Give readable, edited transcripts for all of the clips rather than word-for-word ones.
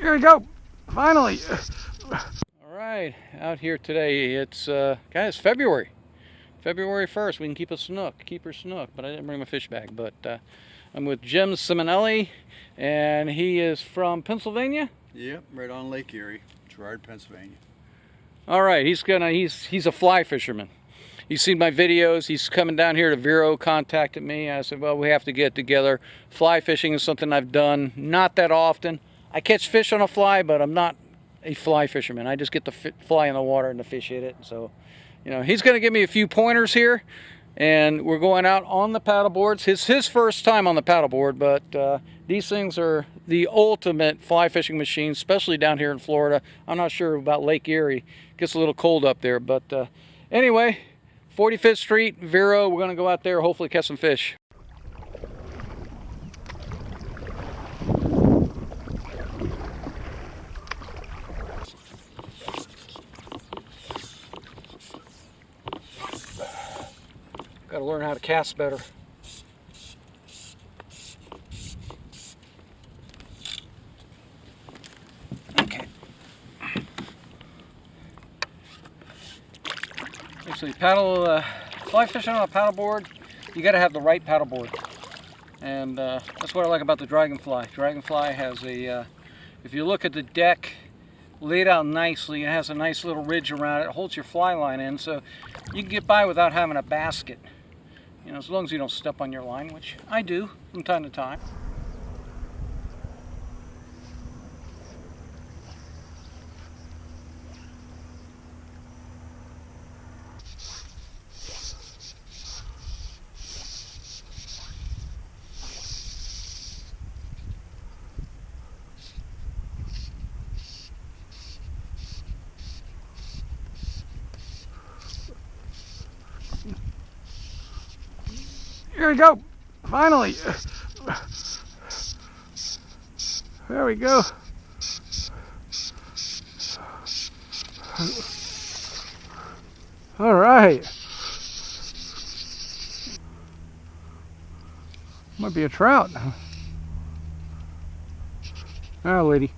Here we go, finally. All right, out here today. It's guys, February 1st. We can keep her snook, but I didn't bring my fish bag. But I'm with Jim Simonelli, and he is from Pennsylvania. Yep, right on Lake Erie, Girard, Pennsylvania. All right, he's a fly fisherman. He's seen my videos. He's coming down here to Vero, contacted me. I said, well, we have to get together. Fly fishing is something I've done not that often. I catch fish on a fly, but I'm not a fly fisherman. I just get the fly in the water and the fish hit it. So, you know, he's going to give me a few pointers here, and we're going out on the paddle boards. His first time on the paddleboard, but these things are the ultimate fly fishing machine, especially down here in Florida. I'm not sure about Lake Erie. It gets a little cold up there, but anyway, 45th Street, Vero. We're going to go out there, hopefully catch some fish. Got to learn how to cast better. Okay. Actually, fly fishing on a paddleboard, you got to have the right paddleboard, and that's what I like about the Dragonfly. Dragonfly has a, if you look at the deck, laid out nicely. It has a nice little ridge around it. It holds your fly line in, so you can get by without having a basket. You know, as long as you don't step on your line, which I do from time to time. Here we go, finally. There we go. All right. Might be a trout. Ah, lady.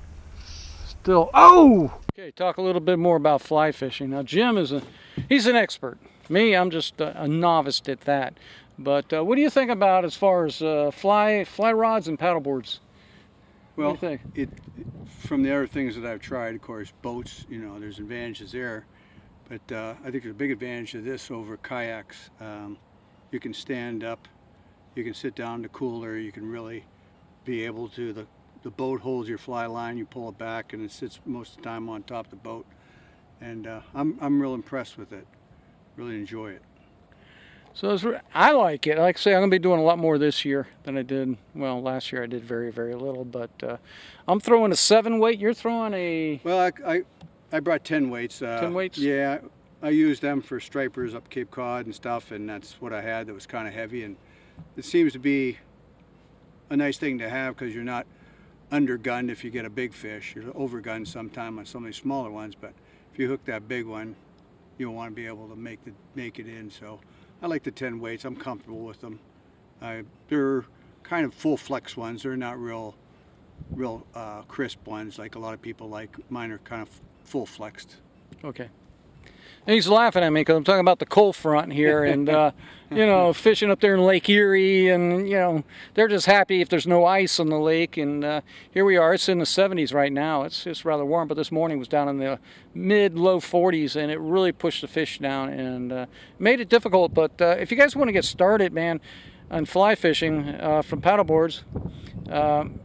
Still, oh! Okay, talk a little bit more about fly fishing. Now, Jim he's an expert. Me, I'm just a novice at that. But what do you think about as far as fly rods and paddle boards? Well, what do you think? From the other things that I've tried, of course, boats, you know, there's advantages there. But I think there's a big advantage to this over kayaks. You can stand up, you can sit down in the cooler, you can really be able to, the boat holds your fly line, you pull it back, and it sits most of the time on top of the boat. And I'm real impressed with it. Really enjoy it. So I like it. Like I say, I'm going to be doing a lot more this year than I did. Well, last year I did very, very little. But I'm throwing a 7 weight. You're throwing a... Well, I brought 10 weights. 10 weights? Yeah, I used them for stripers up Cape Cod and stuff, and that's what I had that was kind of heavy. And it seems to be a nice thing to have because you're not undergunned if you get a big fish. You're overgunned sometime on some of these smaller ones, but if you hook that big one, you'll want to be able to make it in. So I like the 10 weights. I'm comfortable with them. They're kind of full flex ones. They're not real crisp ones like a lot of people like. Mine are kind of full flexed. Okay. And he's laughing at me because I'm talking about the cold front here and, you know, fishing up there in Lake Erie, and, you know, they're just happy if there's no ice on the lake. And here we are. It's in the 70s right now. It's rather warm, but this morning was down in the mid-low 40s, and it really pushed the fish down and made it difficult. But if you guys want to get started, man, on fly fishing from paddle boards,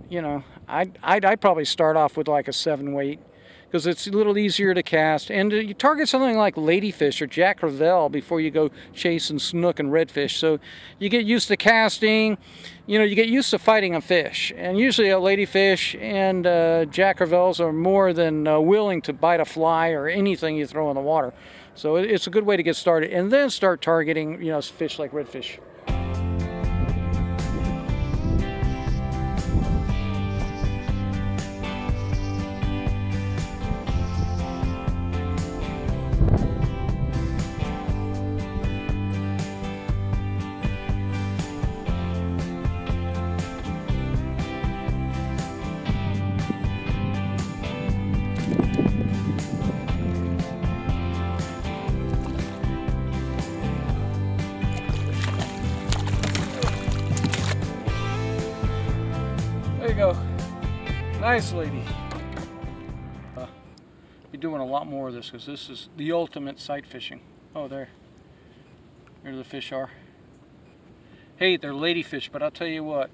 you know, I'd probably start off with like a 7 weight. Because it's a little easier to cast, and you target something like ladyfish or jack crevalle before you go chasing snook and redfish. So you get used to casting, you know, you get used to fighting a fish, and usually a ladyfish and jack crevalles are more than willing to bite a fly or anything you throw in the water. So it's a good way to get started, and then start targeting, you know, fish like redfish. you go. Nice lady. Be doing a lot more of this because this is the ultimate sight fishing. Oh, there the fish are. Hey, they're ladyfish, but I'll tell you what,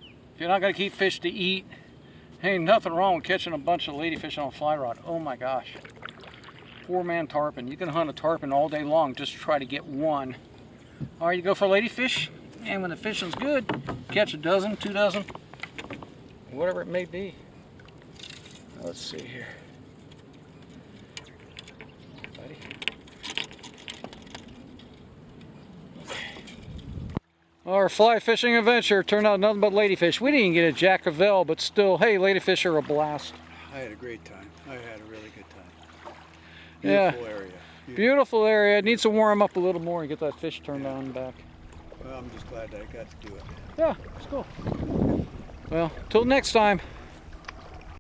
if you're not gonna keep fish to eat, ain't nothing wrong with catching a bunch of ladyfish on a fly rod. Oh my gosh. Poor man tarpon. You can hunt a tarpon all day long just to try to get one. All right, you go for ladyfish, and when the fishing's good, catch a dozen, 2 dozen, whatever it may be. Let's see here. Buddy. Our fly fishing adventure turned out nothing but ladyfish. We didn't get a jack of veil, but still, hey, ladyfish are a blast. I had a great time. I had a really good time. Yeah. Beautiful area. Beautiful area. It needs to warm up a little more and get that fish turned on and back. Well, I'm just glad that I got to do it. Yeah, it's cool. Well, till next time.